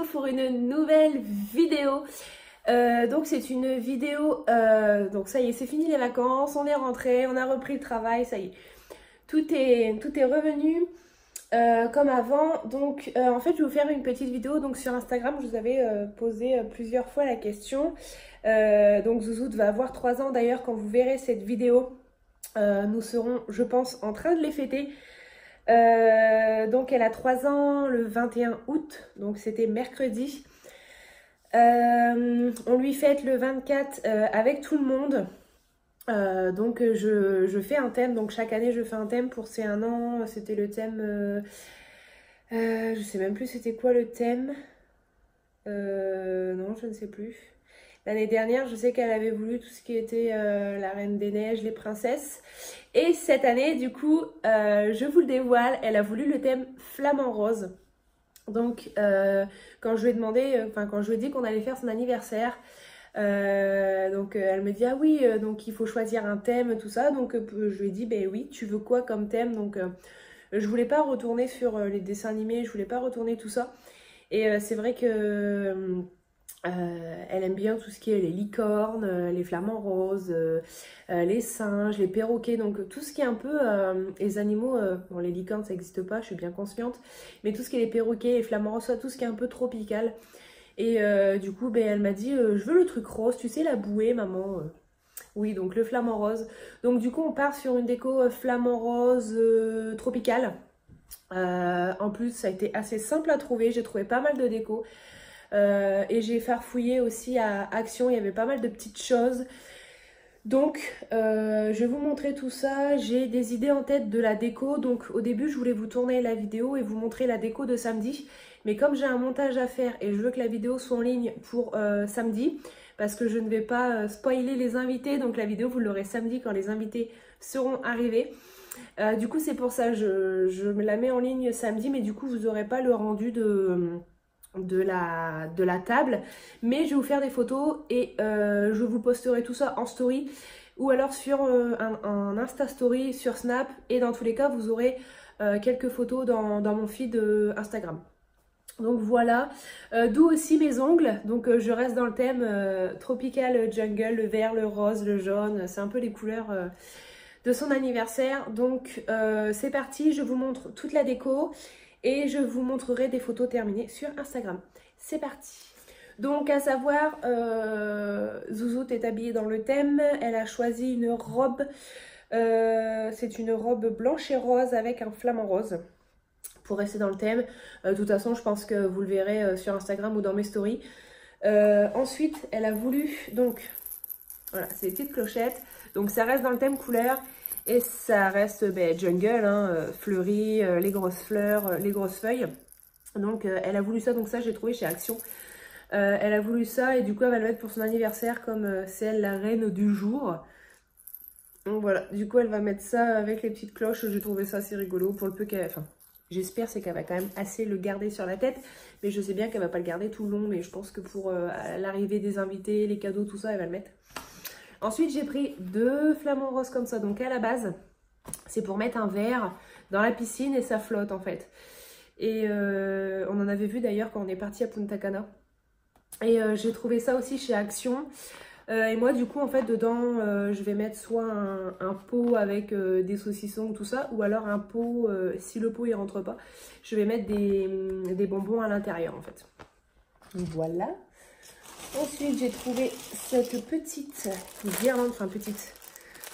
retrouve pour une nouvelle vidéo. Donc c'est une vidéo, donc ça y est, c'est fini les vacances, on est rentré, on a repris le travail, ça y est. Tout est revenu comme avant. Donc en fait je vais vous faire une petite vidéo. Donc sur Instagram je vous avais posé plusieurs fois la question. Donc Zouzoute va avoir 3 ans d'ailleurs. Quand vous verrez cette vidéo, nous serons, je pense, en train de les fêter. Donc elle a 3 ans le 21 août, donc c'était mercredi. On lui fête le 24 avec tout le monde. Donc je fais un thème, donc chaque année je fais un thème pour ces 1 an. C'était le thème, je sais même plus c'était quoi le thème. Non, je ne sais plus. L'année dernière, je sais qu'elle avait voulu tout ce qui était la Reine des Neiges, les princesses. Et cette année, du coup, je vous le dévoile, elle a voulu le thème flamant rose. Donc, quand je lui ai demandé, quand je lui ai dit qu'on allait faire son anniversaire, elle me dit ah oui, donc il faut choisir un thème, tout ça. Donc, je lui ai dit, ben oui, tu veux quoi comme thème? Donc, je voulais pas retourner sur les dessins animés, je voulais pas retourner tout ça. Et c'est vrai que elle aime bien tout ce qui est les licornes, les flamants roses, les singes, les perroquets, donc tout ce qui est un peu les animaux, bon les licornes ça n'existe pas, je suis bien consciente, mais tout ce qui est les perroquets, les flamants roses, tout ce qui est un peu tropical. Et du coup ben, elle m'a dit je veux le truc rose, tu sais la bouée maman. Oui, donc le flamant rose. Donc du coup on part sur une déco flamant rose tropicale. En plus ça a été assez simple à trouver, j'ai trouvé pas mal de déco. Et j'ai farfouillé aussi à Action, il y avait pas mal de petites choses. Donc je vais vous montrer tout ça. J'ai des idées en tête de la déco. Donc au début je voulais vous tourner la vidéo et vous montrer la déco de samedi. Mais comme j'ai un montage à faire et je veux que la vidéo soit en ligne pour samedi, parce que je ne vais pas spoiler les invités, donc la vidéo vous l'aurez samedi quand les invités seront arrivés. Du coup c'est pour ça, je me la mets en ligne samedi, mais du coup vous n'aurez pas le rendu de la table, mais je vais vous faire des photos et je vous posterai tout ça en story ou alors sur un Insta story sur Snap, et dans tous les cas vous aurez quelques photos dans mon feed Instagram. Donc voilà, d'où aussi mes ongles. Donc je reste dans le thème tropical jungle, le vert, le rose, le jaune, c'est un peu les couleurs de son anniversaire. Donc c'est parti, je vous montre toute la déco et je vous montrerai des photos terminées sur Instagram. C'est parti. Donc à savoir, Zouzoute est habillée dans le thème. Elle a choisi une robe. C'est une robe blanche et rose avec un flamant rose. Pour rester dans le thème. De toute façon, je pense que vous le verrez sur Instagram ou dans mes stories. Ensuite, elle a voulu, donc, voilà, c'est des petites clochettes. Donc ça reste dans le thème couleur. Et ça reste jungle, hein, fleuri, les grosses fleurs, les grosses feuilles. Donc elle a voulu ça, donc ça j'ai trouvé chez Action. Elle a voulu ça et du coup elle va le mettre pour son anniversaire comme c'est elle la reine du jour. Donc voilà, du coup elle va mettre ça avec les petites cloches. J'ai trouvé ça assez rigolo pour le peu qu'elle... Enfin, j'espère c'est qu'elle va quand même assez le garder sur la tête. Mais je sais bien qu'elle va pas le garder tout le long. Mais je pense que pour l'arrivée des invités, les cadeaux, tout ça, elle va le mettre. Ensuite, j'ai pris 2 flamants roses comme ça. Donc, à la base, c'est pour mettre un verre dans la piscine et ça flotte en fait. Et on en avait vu d'ailleurs quand on est parti à Punta Cana. Et j'ai trouvé ça aussi chez Action. Et moi, du coup, en fait, dedans, je vais mettre soit un pot avec des saucissons ou tout ça, ou alors un pot, si le pot il rentre pas, je vais mettre des bonbons à l'intérieur en fait. Donc voilà. Ensuite, j'ai trouvé cette petite guirlande, enfin petite.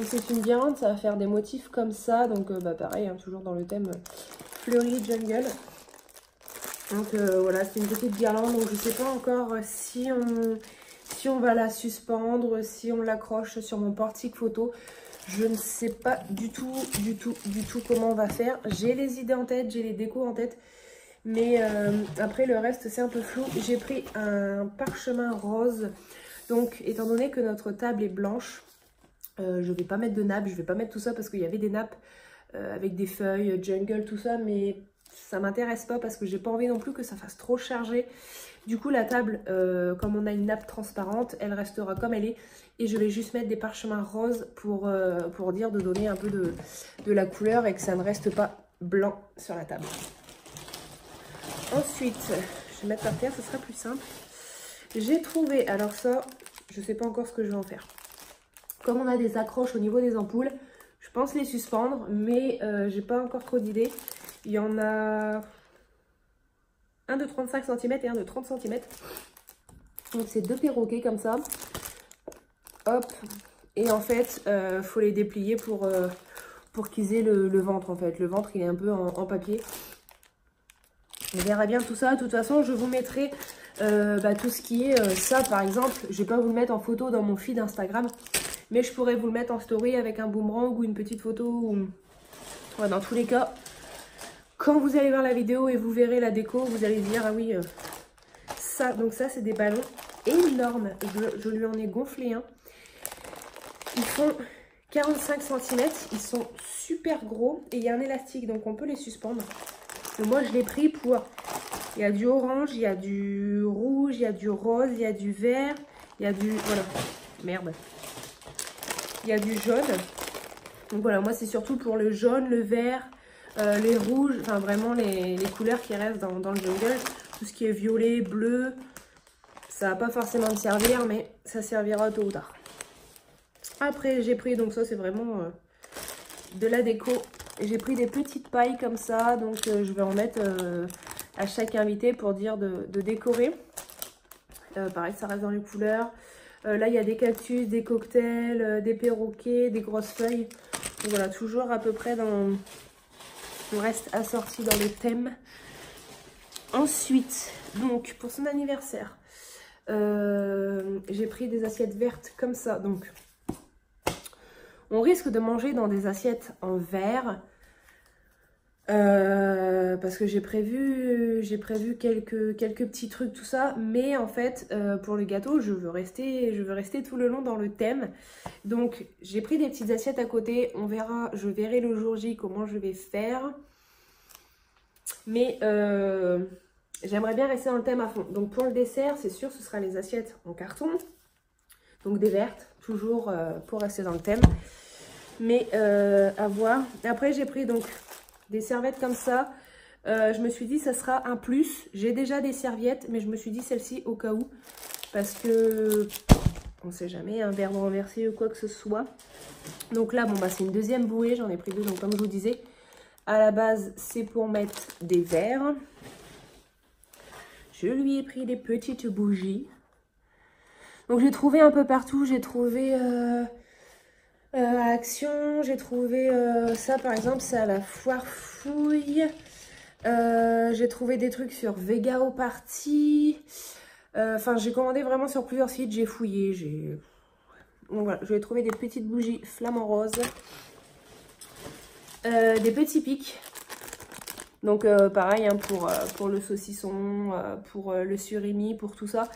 C'est une guirlande, ça va faire des motifs comme ça. Donc pareil, hein, toujours dans le thème fleuri jungle. Donc voilà, c'est une petite guirlande. Donc je sais pas encore si on va la suspendre, si on l'accroche sur mon portique photo. Je ne sais pas du tout comment on va faire. J'ai les idées en tête, j'ai les décos en tête. Mais après le reste c'est un peu flou. J'ai pris un parchemin rose. Donc étant donné que notre table est blanche, je vais pas mettre de nappe, je vais pas mettre tout ça parce qu'il y avait des nappes avec des feuilles, jungle, tout ça. Mais ça m'intéresse pas parce que j'ai pas envie non plus que ça fasse trop chargé. Du coup la table, comme on a une nappe transparente, elle restera comme elle est. Et je vais juste mettre des parchemins roses pour dire de donner un peu de la couleur et que ça ne reste pas blanc sur la table. Ensuite, vais mettre par terre, ce sera plus simple. J'ai trouvé, alors ça, je sais pas encore ce que je vais en faire. Comme on a des accroches au niveau des ampoules, je pense les suspendre, mais j'ai pas encore trop d'idées. Il y en a un de 35 cm et un de 30 cm. Donc c'est 2 perroquets comme ça. Hop. Et en fait, faut les déplier pour qu'ils aient le ventre en fait. Le ventre, il est un peu en papier. On verra bien tout ça. De toute façon, je vous mettrai tout ce qui est ça par exemple. Je vais pas vous le mettre en photo dans mon feed Instagram. Mais je pourrais vous le mettre en story avec un boomerang ou une petite photo. Ou... Ouais, dans tous les cas, quand vous allez voir la vidéo et vous verrez la déco, vous allez dire, ah oui, ça. Donc ça, c'est des ballons énormes. Je lui en ai gonflé un. Ils font 45 cm. Ils sont super gros. Et il y a un élastique, donc on peut les suspendre. Et moi, je l'ai pris pour... Il y a du orange, il y a du rouge, il y a du rose, il y a du vert, il y a du... Voilà. Merde. Il y a du jaune. Donc voilà, moi c'est surtout pour le jaune, le vert, les rouges, enfin vraiment les couleurs qui restent dans le jungle. Tout ce qui est violet, bleu, ça va pas forcément me servir, mais ça servira tôt ou tard. Après j'ai pris, donc ça c'est vraiment de la déco. J'ai pris des petites pailles comme ça, donc je vais en mettre à chaque invité pour dire de décorer. Pareil, ça reste dans les couleurs. Là, il y a des cactus, des cocktails, des perroquets, des grosses feuilles. Donc voilà, toujours à peu près dans... On reste assorti dans le thème. Ensuite, donc, pour son anniversaire, j'ai pris des assiettes vertes comme ça. Donc, on risque de manger dans des assiettes en verre. Parce que j'ai prévu quelques petits trucs, tout ça, mais en fait pour le gâteau je veux rester tout le long dans le thème. Donc j'ai pris des petites assiettes à côté, on verra, je verrai le jour J comment je vais faire, mais j'aimerais bien rester dans le thème à fond. Donc pour le dessert, c'est sûr, ce sera les assiettes en carton, donc des vertes, toujours pour rester dans le thème, mais à voir. Après j'ai pris donc des serviettes comme ça. Je me suis dit ça sera un plus. J'ai déjà des serviettes, mais je me suis dit celle-ci au cas où. Parce que on sait jamais, un verre renversé ou quoi que ce soit. Donc là, bon bah c'est une deuxième bouée. J'en ai pris 2, donc comme je vous disais. À la base, c'est pour mettre des verres. Je lui ai pris des petites bougies. Donc j'ai trouvé un peu partout. J'ai trouvé... à Action, j'ai trouvé ça par exemple, c'est à la foire fouille. J'ai trouvé des trucs sur Vega au Party. Enfin, j'ai commandé vraiment sur plusieurs sites, j'ai fouillé. Donc voilà, je vais trouver des petites bougies flamant rose. Des petits pics. Donc pareil hein, pour le saucisson, pour le surimi, pour tout ça.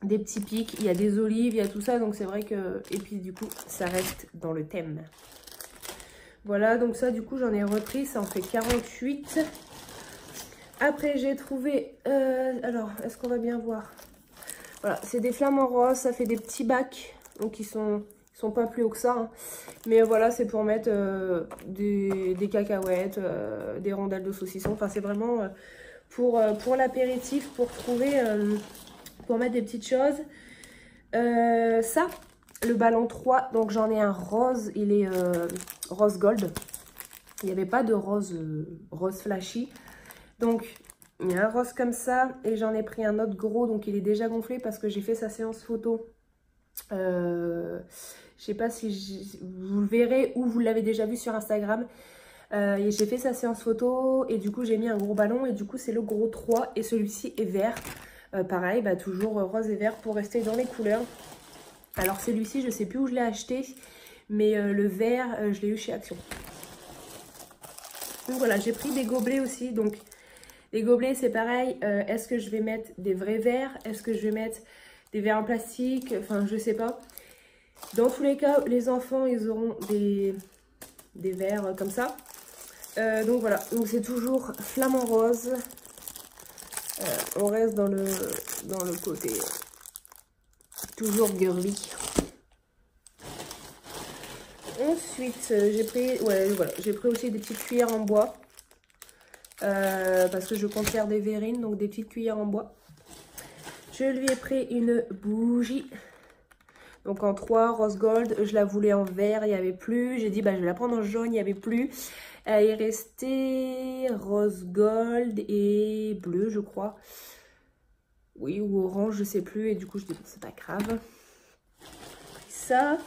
Des petits pics, il y a des olives, il y a tout ça, donc c'est vrai que... Et puis du coup, ça reste dans le thème. Voilà, donc ça du coup j'en ai repris, ça en fait 48. Après j'ai trouvé... alors, est-ce qu'on va bien voir? Voilà, c'est des flamants roses, ça fait des petits bacs, donc ils sont pas plus hauts que ça. Hein. Mais voilà, c'est pour mettre des cacahuètes, des rondelles de saucisson, enfin c'est vraiment pour l'apéritif, pour trouver... pour mettre des petites choses. Ça, le ballon 3, donc j'en ai un rose, il est rose gold. Il n'y avait pas de rose flashy. Donc, il y a un rose comme ça, et j'en ai pris un autre gros, donc il est déjà gonflé parce que j'ai fait sa séance photo. Je sais pas si vous le verrez ou vous l'avez déjà vu sur Instagram. J'ai fait sa séance photo, et du coup j'ai mis un gros ballon, et du coup c'est le gros 3, et celui-ci est vert. Pareil, bah, toujours rose et vert pour rester dans les couleurs. Alors celui-ci, je sais plus où je l'ai acheté, mais le vert, je l'ai eu chez Action. Donc voilà, j'ai pris des gobelets aussi. Donc les gobelets, c'est pareil. Est-ce que je vais mettre des vrais verres? Est-ce que je vais mettre des verres en plastique? Enfin, je sais pas. Dans tous les cas, les enfants, ils auront des verres comme ça. Donc voilà, donc c'est toujours flamant rose. On reste dans le côté toujours girly. Ensuite, j'ai pris, ouais, voilà, j'ai pris aussi des petites cuillères en bois. parce que je compte faire des verrines, donc des petites cuillères en bois. Je lui ai pris une bougie, donc en 3, rose gold. Je la voulais en vert, il n'y avait plus. J'ai dit bah je vais la prendre en jaune, il n'y avait plus. Il restait rose gold et bleu, je crois. Oui, ou orange, je sais plus. Et du coup je dis bon, c'est pas grave. Ça.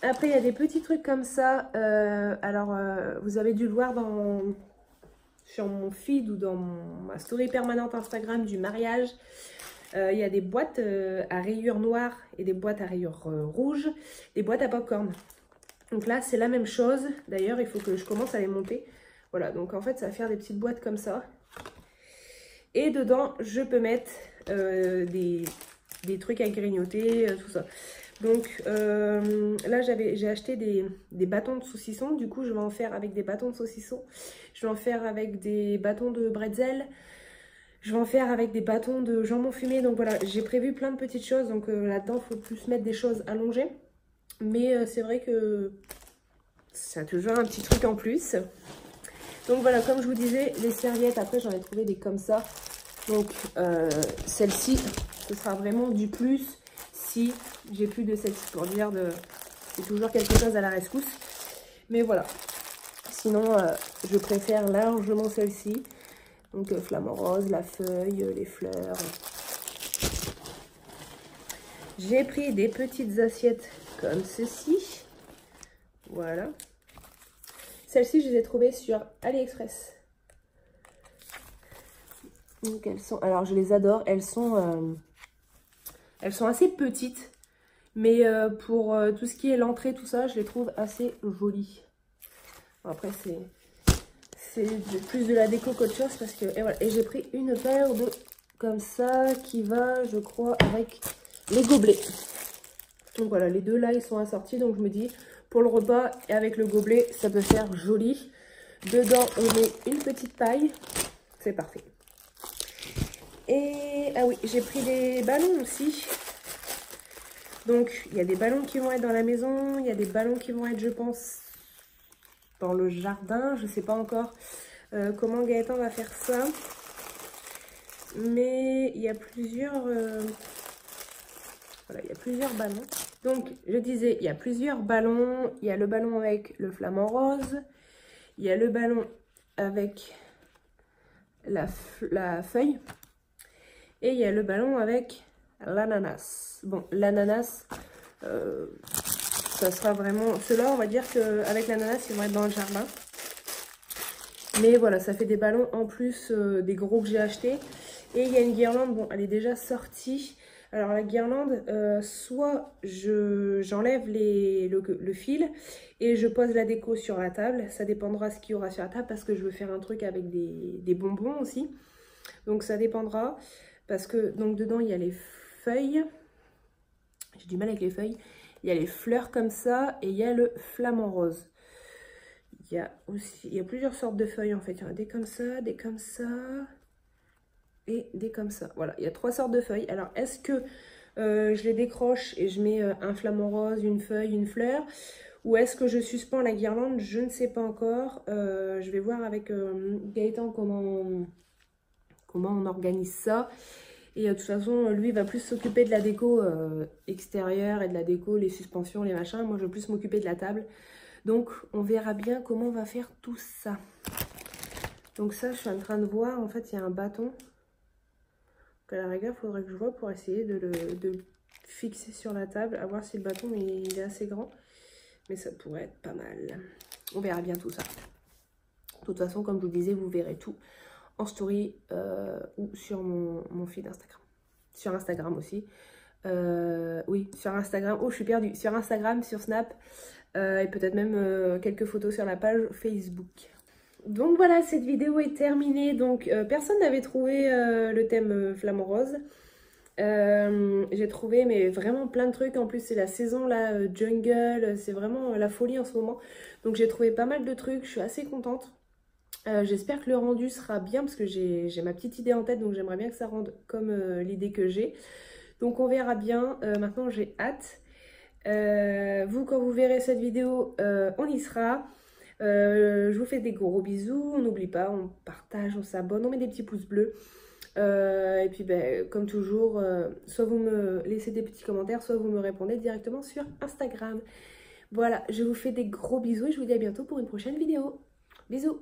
Après il y a des petits trucs comme ça. Vous avez dû le voir sur mon feed ou dans ma story permanente Instagram du mariage. Il y a des boîtes à rayures noires et des boîtes à rayures rouges, des boîtes à popcorn. Donc là, c'est la même chose. D'ailleurs, il faut que je commence à les monter. Voilà, donc en fait, ça va faire des petites boîtes comme ça. Et dedans, je peux mettre des trucs à grignoter, tout ça. Donc là, j'ai acheté des bâtons de saucisson. Du coup, je vais en faire avec des bâtons de saucisson. Je vais en faire avec des bâtons de bretzel. Je vais en faire avec des bâtons de jambon fumé. Donc voilà, j'ai prévu plein de petites choses. Donc là-dedans, il faut plus mettre des choses allongées. Mais c'est vrai que c'est toujours un petit truc en plus. Donc voilà, comme je vous disais, les serviettes, après j'en ai trouvé des comme ça. Donc celle-ci, ce sera vraiment du plus si j'ai plus de celle-ci pour dire c'est toujours quelque chose à la rescousse. Mais voilà, sinon je préfère largement celle-ci. Donc flamant rose, la feuille, les fleurs. J'ai pris des petites assiettes comme ceci. Voilà. Celles-ci, je les ai trouvées sur AliExpress. Donc elles sont, alors je les adore. Elles sont assez petites, mais pour tout ce qui est l'entrée, tout ça, je les trouve assez jolies. Bon, après c'est plus de la déco qu'autre chose parce que et voilà. Et j'ai pris une paire de comme ça qui va, je crois, avec les gobelets. Donc voilà, les deux là, ils sont assortis. Donc je me dis, pour le repas et avec le gobelet, ça peut faire joli. Dedans, on met une petite paille. C'est parfait. Et, ah oui, j'ai pris des ballons aussi. Donc, il y a des ballons qui vont être dans la maison. Il y a des ballons qui vont être, je pense, dans le jardin. Je ne sais pas encore comment Gaëtan va faire ça. Mais il y a plusieurs... Voilà, il y a plusieurs ballons. Donc, je disais, il y a plusieurs ballons. Il y a le ballon avec le flamant rose. Il y a le ballon avec la feuille. Et il y a le ballon avec l'ananas. Bon, l'ananas, ça sera vraiment... Ceux-là, on va dire qu'avec l'ananas, ils vont être dans le jardin. Mais voilà, ça fait des ballons en plus des gros que j'ai achetés. Et il y a une guirlande, bon, elle est déjà sortie. Alors la guirlande, soit j'enlève le fil et je pose la déco sur la table. Ça dépendra ce qu'il y aura sur la table parce que je veux faire un truc avec des bonbons aussi. Donc ça dépendra parce que donc dedans il y a les feuilles. J'ai du mal avec les feuilles. Il y a les fleurs comme ça et il y a le flamant rose. Il y a plusieurs sortes de feuilles en fait. Il y en a des comme ça et des comme ça. Voilà, il y a 3 sortes de feuilles. Alors, est-ce que je les décroche et je mets un flamant rose, une feuille, une fleur? Ou est-ce que je suspends la guirlande? Je ne sais pas encore. Je vais voir avec Gaëtan comment on organise ça. Et de toute façon, lui va plus s'occuper de la déco extérieure et de la déco, les suspensions, les machins. Moi, je vais plus m'occuper de la table. Donc, on verra bien comment on va faire tout ça. Donc ça, je suis en train de voir. En fait, il y a un bâton. À la rigueur, il faudrait que je vois pour essayer de le fixer sur la table, à voir si le bâton il est assez grand. Mais ça pourrait être pas mal. On verra bien tout ça. De toute façon, comme je vous disais, vous verrez tout en story ou sur mon feed Instagram. Sur Instagram aussi. Oui, sur Instagram. Oh, je suis perdue. Sur Instagram, sur Snap et peut-être même quelques photos sur la page Facebook. Donc voilà, cette vidéo est terminée. Donc personne n'avait trouvé le thème flamant rose. J'ai trouvé mais vraiment plein de trucs. En plus c'est la saison là, jungle, c'est vraiment la folie en ce moment. Donc j'ai trouvé pas mal de trucs, je suis assez contente. J'espère que le rendu sera bien parce que j'ai ma petite idée en tête. Donc j'aimerais bien que ça rende comme l'idée que j'ai. Donc on verra bien. Maintenant j'ai hâte. Vous quand vous verrez cette vidéo, on y sera. Je vous fais des gros bisous, on n'oublie pas, on partage, on s'abonne, on met des petits pouces bleus. Et puis ben, comme toujours, soit vous me laissez des petits commentaires, soit vous me répondez directement sur Instagram. Voilà, je vous fais des gros bisous et je vous dis à bientôt pour une prochaine vidéo. Bisous.